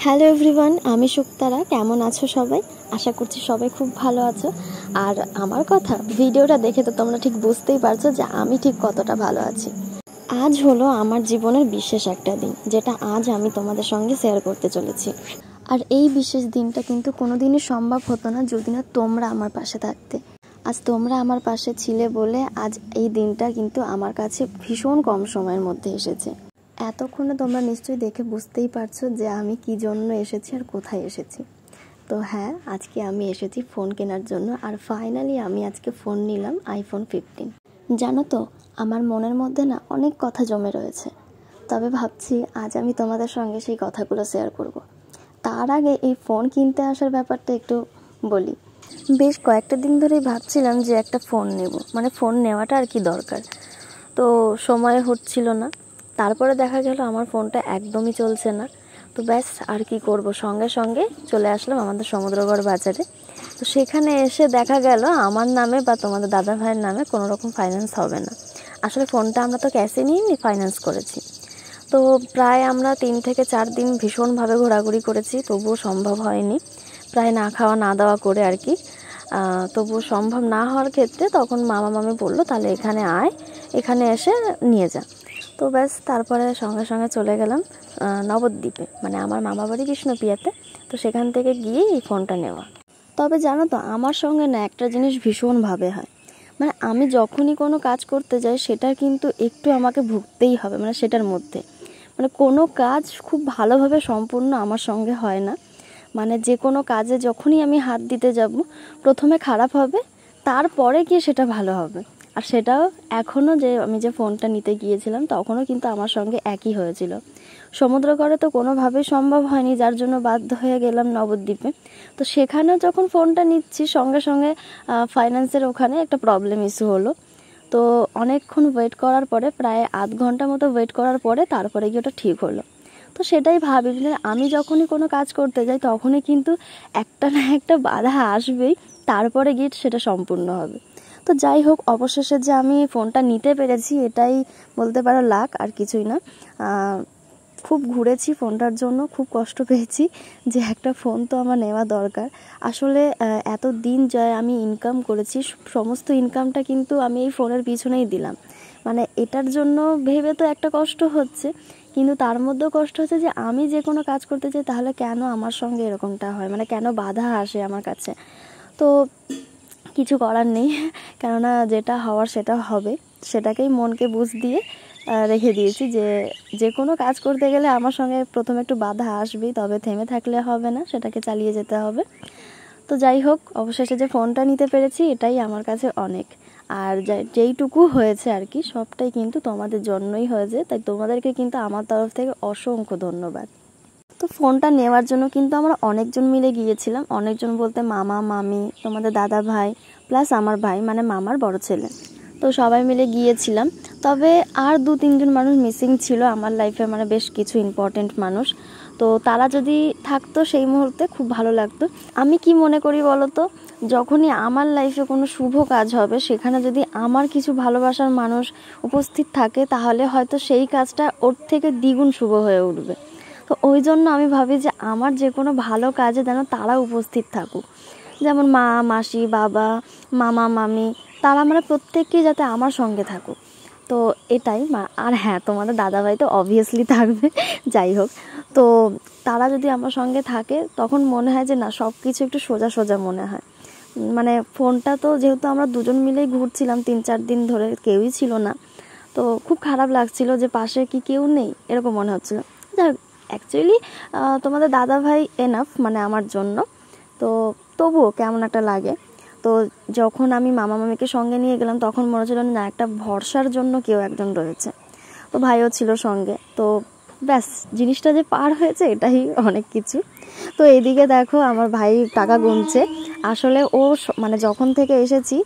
Hello everyone, আমি শুক্তারা। কেমন আছো সবাই? আশা করছি সবাই খুব ভালো আছো। আর আমার কথা ভিডিওটা দেখে তো তোমরা ঠিক বুঝতেই পারছো যে আমি ঠিক কতটা ভালো আছি। আজ হলো আমার জীবনের বিশেষ একটা দিন, যেটা আজ আমি তোমাদের সঙ্গে শেয়ার করতে চলেছি। আর এই বিশেষ দিনটা কিন্তু কোনোদিনই সম্ভব হতো না যদি না তোমরা আমার পাশে থাকতে। আজ তোমরা আমার পাশে ছিলে বলে আজ এই দিনটা কিন্তু আমার কাছে ভীষণ কম সময়ের মধ্যে এসেছে। এতক্ষণে তোমরা নিশ্চয়ই দেখে বুঝতেই পারছো যে আমি কি জন্য এসেছি আর কোথায় এসেছি। তো হ্যাঁ, আজকে আমি এসেছি ফোন কেনার জন্য। আর ফাইনালি আমি আজকে ফোন নিলাম আইফোন 15। জানো তো, আমার মনের মধ্যে না অনেক কথা জমে রয়েছে, তবে ভাবছি আজ আমি তোমাদের সঙ্গে সেই কথাগুলো শেয়ার করব। তার আগে এই ফোন কিনতে আসার ব্যাপারটা একটু বলি। বেশ কয়েকটা দিন ধরেই ভাবছিলাম যে একটা ফোন নেব, মানে ফোন নেওয়াটা আর কি দরকার। তো সময় হচ্ছিল না। তারপরে দেখা গেল আমার ফোনটা একদমই চলছে না। তো ব্যাস আর কি করব, সঙ্গে সঙ্গে চলে আসলাম আমাদের সমুদ্রগড় বাজারে। তো সেখানে এসে দেখা গেল আমার নামে বা তোমাদের দাদা ভাইয়ের নামে কোনো রকম ফাইন্যান্স হবে না। আসলে ফোনটা আমরা তো ক্যাশে নিইনি, ফাইন্যান্স করেছি। তো প্রায় আমরা 3 থেকে 4 দিন ভীষণভাবে ঘোরাঘুরি করেছি, তবুও সম্ভব হয়নি। প্রায় না খাওয়া না দাওয়া করে আর কি। তবুও সম্ভব না হওয়ার ক্ষেত্রে তখন মামা মামি বললো তাহলে এখানে আয়, এখানে এসে নিয়ে যা। তো ব্যাস তারপরে সঙ্গে সঙ্গে চলে গেলাম নবদ্বীপে, মানে আমার মামা বাড়ি কৃষ্ণপ্রিয়াতে। তো সেখান থেকে গিয়ে এই ফোনটা নেওয়া। তবে জানো তো, আমার সঙ্গে না একটা জিনিস ভীষণভাবে হয়, মানে আমি যখনই কোনো কাজ করতে যাই সেটা কিন্তু একটু আমাকে ভুগতেই হবে, মানে সেটার মধ্যে মানে কোনো কাজ খুব ভালোভাবে সম্পূর্ণ আমার সঙ্গে হয় না। মানে যে কোনো কাজে যখনই আমি হাত দিতে যাব, প্রথমে খারাপ হবে, তারপরে গিয়ে সেটা ভালো হবে। আর সেটাও এখনও আমি যে ফোনটা নিতে গিয়েছিলাম তখনও কিন্তু আমার সঙ্গে একই হয়েছিল। সমুদ্রগড়ে তো কোনোভাবেই সম্ভব হয়নি, যার জন্য বাধ্য হয়ে গেলাম নবদ্বীপে। তো সেখানেও যখন ফোনটা নিচ্ছি সঙ্গে সঙ্গে ফাইন্যান্সের ওখানে একটা প্রবলেম ইস্যু হলো। তো অনেকক্ষণ ওয়েট করার পরে, প্রায় আধ ঘন্টা মতো ওয়েট করার পরে তারপরে গিয়ে ওটা ঠিক হলো। তো সেটাই ভাবি যে আমি যখনই কোনো কাজ করতে যাই তখনই কিন্তু একটা না একটা বাধা আসবেই, তারপরে গিয়ে সেটা সম্পূর্ণ হবে। তো যাই হোক, অবশেষে যে আমি ফোনটা নিতে পেরেছি এটাই বলতে পারো লাক, আর কিছুই না। খুব ঘুরেছি ফোনটার জন্য, খুব কষ্ট পেয়েছি যে একটা ফোন তো আমার নেওয়া দরকার। আসলে এত দিন যায় আমি ইনকাম করেছি, সমস্ত ইনকামটা কিন্তু আমি এই ফোনের পিছনেই দিলাম। মানে এটার জন্য ভেবে তো একটা কষ্ট হচ্ছে, কিন্তু তার মধ্যেও কষ্ট হচ্ছে যে আমি যে কোনো কাজ করতে চাই তাহলে কেন আমার সঙ্গে এরকমটা হয়, মানে কেন বাধা আসে আমার কাছে। তো কিছু করার নেই, কেননা যেটা হওয়ার সেটা হবে, সেটাকেই মনকে বুঝ দিয়ে রেখে দিয়েছি যে যে কোনো কাজ করতে গেলে আমার সঙ্গে প্রথমে একটু বাধা আসবেই, তবে থেমে থাকলে হবে না, সেটাকে চালিয়ে যেতে হবে। তো যাই হোক, অবশেষে যে ফোনটা নিতে পেরেছি এটাই আমার কাছে অনেক। আর যেইটুকু হয়েছে আর কি সবটাই কিন্তু তোমাদের জন্যই হয়েছে, তাই তোমাদেরকে কিন্তু আমার তরফ থেকে অসংখ্য ধন্যবাদ। তো ফোনটা নেওয়ার জন্য কিন্তু আমরা অনেকজন মিলে গিয়েছিলাম। অনেকজন বলতে মামা মামি, তোমাদের দাদা ভাই, প্লাস আমার ভাই মানে মামার বড় ছেলে। তো সবাই মিলে গিয়েছিলাম। তবে আর 2-3 জন মানুষ মিসিং ছিল আমার লাইফে, মানে বেশ কিছু ইম্পর্টেন্ট মানুষ। তো তারা যদি থাকতো সেই মুহূর্তে খুব ভালো লাগতো। আমি কি মনে করি বলো তো, যখনই আমার লাইফে কোনো শুভ কাজ হবে সেখানে যদি আমার কিছু ভালোবাসার মানুষ উপস্থিত থাকে তাহলে হয়তো সেই কাজটা ওর থেকে দ্বিগুণ শুভ হয়ে উঠবে। তো ওই জন্য আমি ভাবি যে আমার যে কোনো ভালো কাজে যেন তারা উপস্থিত থাকুক, যেমন মা মাসি বাবা মামা মামি, তারা মানে প্রত্যেকেই যাতে আমার সঙ্গে থাকুক। তো এটাই আর হ্যাঁ, তোমাদের দাদাভাই তো অবভিয়াসলি থাকবে। যাই হোক, তো তারা যদি আমার সঙ্গে থাকে তখন মনে হয় যে না, সব কিছু একটু সোজা সোজা মনে হয়। মানে ফোনটা তো যেহেতু আমরা দুজন মিলেই ঘুরছিলাম 3-4 দিন ধরে, কেউই ছিল না, তো খুব খারাপ লাগছিল যে পাশে কি কেউ নেই এরকম মনে হচ্ছিল। যাই হোক, অ্যাকচুয়ালি তোমাদের দাদাভাই এনাফ মানে আমার জন্য। তো তবুও কেমন একটা লাগে। তো যখন আমি মামা মামিকে সঙ্গে নিয়ে গেলাম তখন মনে হচ্ছিল না, একটা ভরসার জন্য কেউ একজন রয়েছে। তো ভাইও ছিল সঙ্গে। তো ব্যাস, জিনিসটা যে পার হয়েছে এটাই অনেক কিছু। তো এইদিকে দেখো আমার ভাই টাকা গুনছে। আসলে ও মানে যখন থেকে এসেছি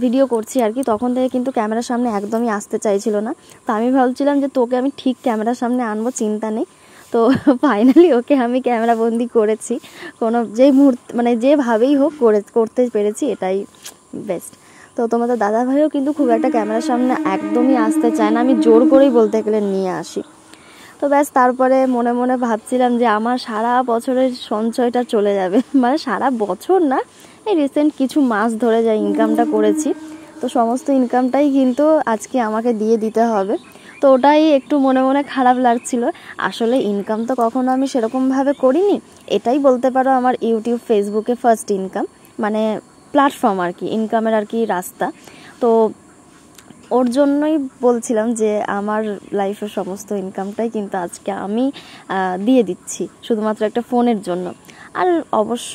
ভিডিও করছি আর কি, তখন থেকে কিন্তু ক্যামেরার সামনে একদমই আসতে চাইছিল না। তো আমি ভাবছিলাম যে তোকে আমি ঠিক ক্যামেরার সামনে আনবো, চিন্তা নেই। তো ফাইনালি ওকে আমি ক্যামেরা বন্দি করেছি, কোনো যেই মুহূর্তে মানে যেভাবেই হোক করতে পেরেছি, এটাই বেস্ট। তো তোমাদের দাদা ভাইও কিন্তু খুব একটা ক্যামেরার সামনে একদমই আসতে চায় না, আমি জোর করেই বলতে গেলে নিয়ে আসি। তো ব্যাস তারপরে মনে মনে ভাবছিলাম যে আমার সারা বছরের সঞ্চয়টা চলে যাবে, মানে সারা বছর না, এই রিসেন্ট কিছু মাস ধরে যা ইনকামটা করেছি, তো সমস্ত ইনকামটাই কিন্তু আজকে আমাকে দিয়ে দিতে হবে। তো ওটাই একটু মনে মনে খারাপ লাগছিল। আসলে ইনকাম তো কখনো আমি সেরকমভাবে করিনি, এটাই বলতে পারো আমার ইউটিউব ফেসবুকে ফার্স্ট ইনকাম, মানে প্ল্যাটফর্ম আর কি, ইনকামের আর কি রাস্তা। তো ওর জন্যই বলছিলাম যে আমার লাইফের সমস্ত ইনকামটাই কিন্তু আজকে আমি দিয়ে দিচ্ছি শুধুমাত্র একটা ফোনের জন্য। আর অবশ্য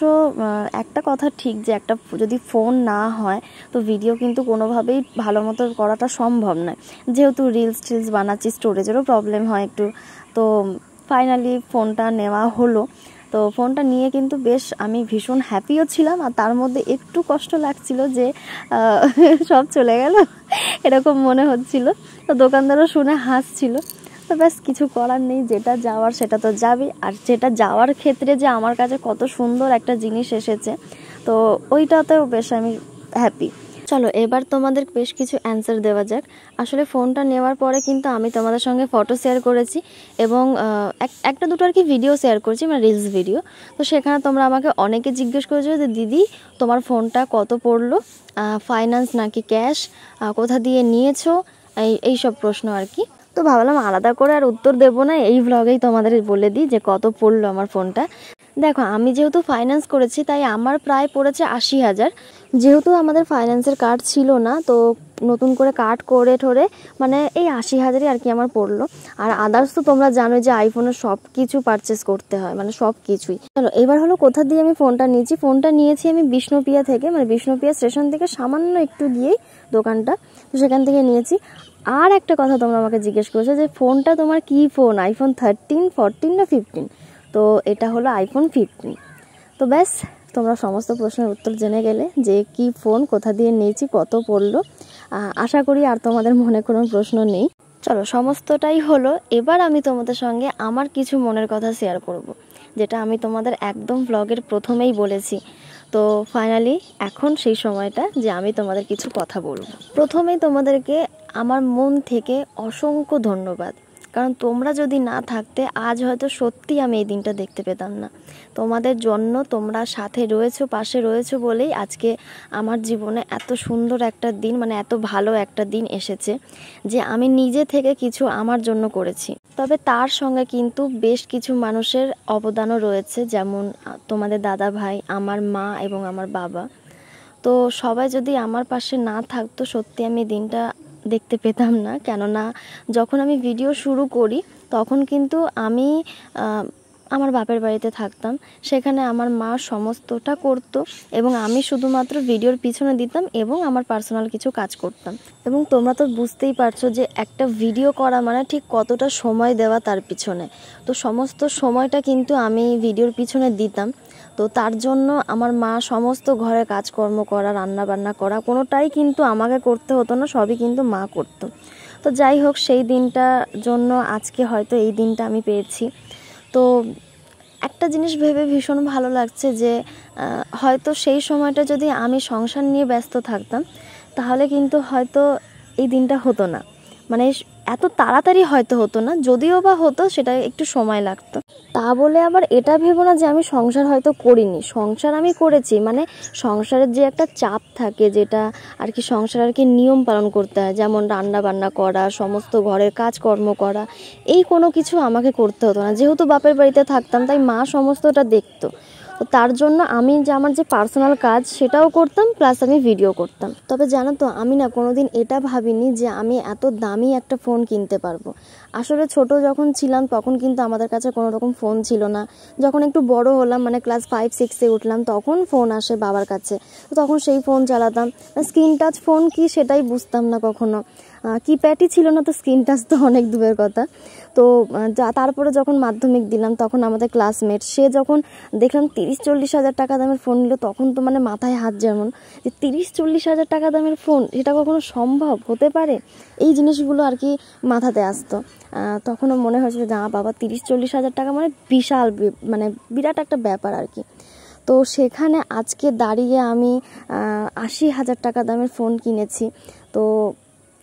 একটা কথা ঠিক যে একটা যদি ফোন না হয় তো ভিডিও কিন্তু কোনোভাবেই ভালো মতো করাটা সম্ভব নয়, যেহেতু রিলস বানাচ্ছি, স্টোরেজেরও প্রবলেম হয় একটু। তো ফাইনালি ফোনটা নেওয়া হলো। তো ফোনটা নিয়ে কিন্তু বেশ আমি ভীষণ হ্যাপিও ছিলাম, আর তার মধ্যে একটু কষ্ট লাগছিল যে সব চলে গেল এরকম মনে হচ্ছিল। তো দোকানদারও শুনে হাসছিল। তো ব্যাস কিছু করার নেই, যেটা যাওয়ার সেটা তো যাবে। আর যেটা যাওয়ার ক্ষেত্রে যে আমার কাছে কত সুন্দর একটা জিনিস এসেছে, তো ওইটাতেও বেশ আমি হ্যাপি। চলো এবার তোমাদের বেশ কিছু অ্যান্সার দেওয়া যাক। আসলে ফোনটা নেওয়ার পরে কিন্তু আমি তোমাদের সঙ্গে ফটো শেয়ার করেছি এবং একটা দুটো আর কি ভিডিও শেয়ার করেছি, মানে রিলস ভিডিও। তো সেখানে তোমরা আমাকে অনেকে জিজ্ঞেস করেছো যে দিদি তোমার ফোনটা কত পড়লো, ফাইন্যান্স নাকি ক্যাশ, কোথা দিয়ে নিয়েছো, এই সব প্রশ্ন আর কি। তো ভাবলাম আলাদা করে আর উত্তর দেবো না, এই ভ্লগেই তোমাদের বলে দিই যে কত পড়লো আমার ফোনটা। দেখো আমি যেহেতু ফাইন্যান্স করেছি তাই আমার প্রায় পড়েছে 80,000। যেহেতু আমাদের ফাইন্যান্সের কার্ড ছিল না, তো নতুন করে কার্ড করে ঠোরে মানে এই 80,000ই আর কি আমার পড়লো। আর আদার্স তো তোমরা জানো যে আইফোনের সব কিছু পারচেস করতে হয়, মানে সব কিছুই। চলো এবার হলো কোথা দিয়ে আমি ফোনটা নিয়েছি। ফোনটা নিয়েছি আমি বিষ্ণুপ্রিয়া থেকে, মানে বিষ্ণুপ্রিয়া স্টেশন থেকে সামান্য একটু গিয়েই দোকানটা, তো সেখান থেকে নিয়েছি। আর একটা কথা তোমরা আমাকে জিজ্ঞেস করেছো যে ফোনটা তোমার কি ফোন, আইফোন 13, 14 না 15? তো এটা হলো আইফোন 15। তো ব্যাস তোমরা সমস্ত প্রশ্নের উত্তর জেনে গেলে যে কি ফোন, কোথা দিয়ে নিয়েছি, কত পড়লো। আশা করি আর তোমাদের মনে কোনো প্রশ্ন নেই। চলো সমস্তটাই হলো, এবার আমি তোমাদের সঙ্গে আমার কিছু মনের কথা শেয়ার করব, যেটা আমি তোমাদের একদম ব্লগের প্রথমেই বলেছি। তো ফাইনালি এখন সেই সময়টা যে আমি তোমাদের কিছু কথা বলবো। প্রথমেই তোমাদেরকে আমার মন থেকে অসংখ্য ধন্যবাদ, কারণ তোমরা যদি না থাকতে আজ হয়তো সত্যি আমি এই দিনটা দেখতে পেতাম না। তোমাদের জন্য তোমরা সাথে রয়েছো, পাশে রয়েছো বলেই আজকে আমার জীবনে এত সুন্দর একটা দিন, মানে এত ভালো একটা দিন এসেছে যে আমি নিজে থেকে কিছু আমার জন্য করেছি। তবে তার সঙ্গে কিন্তু বেশ কিছু মানুষের অবদানও রয়েছে, যেমন তোমাদের দাদা ভাই, আমার মা এবং আমার বাবা। তো সবাই যদি আমার পাশে না থাকতো সত্যি আমি দিনটা দেখতে পেতাম না। কেননা যখন আমি ভিডিও শুরু করি তখন কিন্তু আমি আমার বাপের বাড়িতে থাকতাম, সেখানে আমার মা সমস্তটা করতো এবং আমি শুধুমাত্র ভিডিওর পিছনে দিতাম এবং আমার পার্সোনাল কিছু কাজ করতাম। এবং তোমরা তো বুঝতেই পারছো যে একটা ভিডিও করা মানে ঠিক কতটা সময় দেওয়া তার পিছনে। তো সমস্ত সময়টা কিন্তু আমি ভিডিওর পিছনে দিতাম। তো তার জন্য আমার মা সমস্ত ঘরে কাজকর্ম করা, রান্না বান্না করা কোনোটাই কিন্তু আমাকে করতে হতো না, সবই কিন্তু মা করতো। তো যাই হোক, সেই দিনটার জন্য আজকে হয়তো এই দিনটা আমি পেয়েছি। তো একটা জিনিস ভেবে ভীষণ ভালো লাগছে যে হয়তো সেই সময়টা যদি আমি সংসার নিয়ে ব্যস্ত থাকতাম তাহলে কিন্তু হয়তো এই দিনটা হতো না, মানে এত তাড়াতাড়ি হয়তো হতো না, যদিও বা হতো সেটা একটু সময় লাগতো। তা বলে আবার এটা ভেবো না যে আমি সংসার হয়তো করিনি, সংসার আমি করেছি। মানে সংসারের যে একটা চাপ থাকে, যেটা আর কি সংসার আর কি নিয়ম পালন করতে হয়, যেমন রান্না বান্না করা, সমস্ত ঘরের কাজকর্ম করা, এই কোনো কিছু আমাকে করতে হতো না। যেহেতু বাপের বাড়িতে থাকতাম তাই মা সমস্তটা দেখতো। তো তার জন্য আমি যে আমার যে পার্সোনাল কাজ সেটাও করতাম, প্লাস আমি ভিডিও করতাম। তবে জানো তো আমি না কোনোদিন এটা ভাবিনি যে আমি এত দামি একটা ফোন কিনতে পারবো। আসলে ছোট যখন ছিলাম তখন কিন্তু আমাদের কাছে কোনো রকম ফোন ছিল না। যখন একটু বড় হলাম, মানে ক্লাস 5-6-এ উঠলাম, তখন ফোন আসে বাবার কাছে। তো তখন সেই ফোন চালাতাম। স্ক্রিন টাচ ফোন কি সেটাই বুঝতাম না কখনো, কিপ্যাডই ছিল না, তো স্ক্রিন টাচ তো অনেক দূরের কথা। তো তারপরে যখন মাধ্যমিক দিলাম তখন আমাদের ক্লাসমেট সে যখন দেখলাম 30-40 হাজার টাকা দামের ফোন নিল, তখন তো মানে মাথায় হাত, যেমন যে 30-40 হাজার টাকা দামের ফোন, এটা কখনো সম্ভব হতে পারে, এই জিনিসগুলো আর কি মাথাতে আসতো। তখনও মনে হয়েছিল যে বাবা 30-40 হাজার টাকা মানে বিশাল, মানে বিরাট একটা ব্যাপার আর কি। তো সেখানে আজকে দাঁড়িয়ে আমি 80,000 টাকা দামের ফোন কিনেছি। তো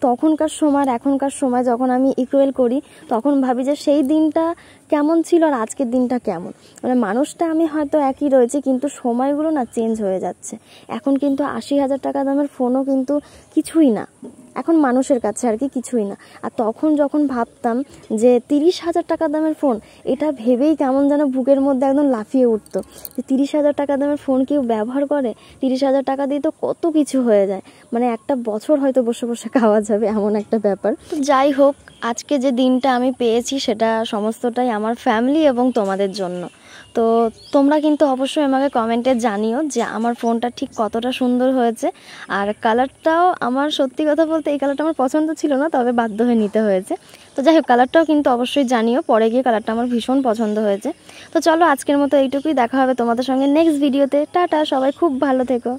তখনকার সময় আর এখনকার সময় যখন আমি ইকুয়াল করি, তখন ভাবি যে সেই দিনটা কেমন ছিল আর আজকের দিনটা কেমন। মানে মানুষটা আমি হয়তো একই রয়েছে, কিন্তু সময়গুলো না চেঞ্জ হয়ে যাচ্ছে। এখন কিন্তু 80,000 টাকা দামের ফোনও কিন্তু কিছুই না এখন মানুষের কাছে, আর কি কিছুই না। আর তখন যখন ভাবতাম যে 30,000 টাকা দামের ফোন, এটা ভেবেই কেমন যেন বুকের মধ্যে একদম লাফিয়ে উঠতো যে 30,000 টাকা দামের ফোন কেউ ব্যবহার করে। 30,000 টাকা দিয়ে তো কত কিছু হয়ে যায়, মানে একটা বছর হয়তো বসে বসে খাওয়া যাবে, এমন একটা ব্যাপার। তো যাই হোক, আজকে যে দিনটা আমি পেয়েছি সেটা সমস্তটাই আমার ফ্যামিলি এবং তোমাদের জন্য। তো তোমরা কিন্তু অবশ্যই আমাকে কমেন্টে জানিও যে আমার ফোনটা ঠিক কতটা সুন্দর হয়েছে। আর কালারটাও আমার, সত্যি কথা বলতে এই কালারটা আমার পছন্দ ছিল না, তবে বাধ্য হয়ে নিতে হয়েছে। তো যাই হোক, কালারটাও কিন্তু অবশ্যই জানিও, পরে গিয়ে কালারটা আমার ভীষণ পছন্দ হয়েছে। তো চলো আজকের মতো এইটুকুই, দেখা হবে তোমাদের সঙ্গে নেক্সট ভিডিওতে। টাটা, সবাই খুব ভালো থেকো।